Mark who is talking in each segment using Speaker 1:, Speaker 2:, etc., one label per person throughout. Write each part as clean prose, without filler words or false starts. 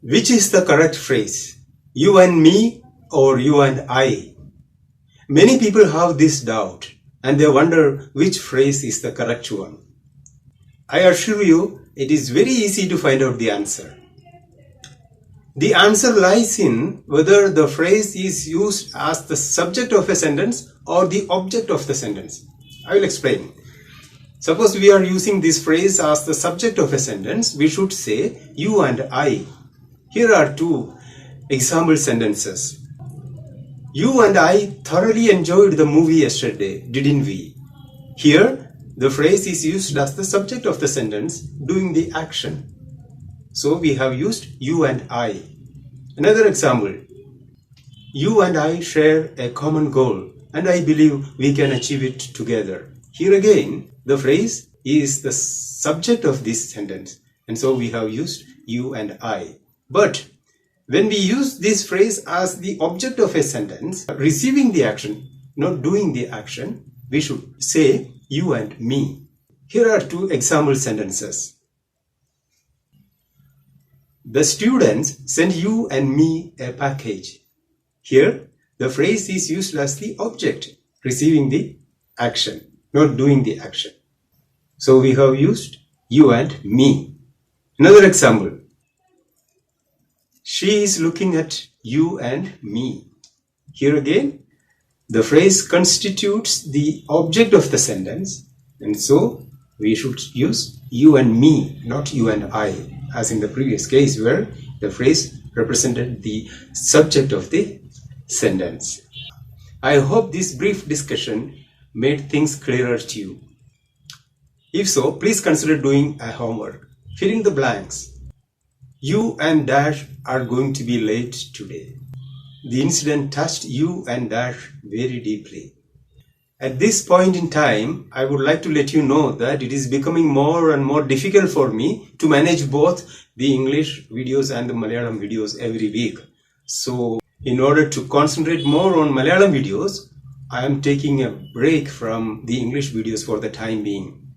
Speaker 1: Which is the correct phrase? You and me or you and I? Many people have this doubt and they wonder which phrase is the correct one. I assure you, it is very easy to find out the answer. The answer lies in whether the phrase is used as the subject of a sentence or the object of the sentence. I will explain. Suppose we are using this phrase as the subject of a sentence, we should say you and I. Here are two example sentences. You and I thoroughly enjoyed the movie yesterday, didn't we? Here, the phrase is used as the subject of the sentence, doing the action. So we have used you and I. Another example. You and I share a common goal, and I believe we can achieve it together. Here again, the phrase is the subject of this sentence, and so we have used you and I. But when we use this phrase as the object of a sentence, receiving the action, not doing the action, we should say you and me. Here are two example sentences. The students sent you and me a package. Here, the phrase is used as the object, receiving the action, not doing the action. So we have used you and me. Another example. She is looking at you and me. Here again, the phrase constitutes the object of the sentence, and so we should use you and me, not you and I, as in the previous case where the phrase represented the subject of the sentence. I hope this brief discussion made things clearer to you. If so, please consider doing a homework. Fill in the blanks. You and Dash are going to be late today. The incident touched you and Dash very deeply. At this point in time, I would like to let you know that it is becoming more and more difficult for me to manage both the English videos and the Malayalam videos every week. So, in order to concentrate more on Malayalam videos, I am taking a break from the English videos for the time being.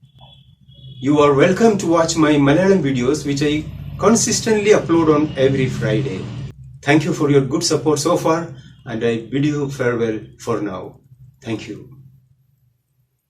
Speaker 1: You are welcome to watch my Malayalam videos, which I consistently upload on every Friday. Thank you for your good support so far, and I bid you farewell for now. Thank you.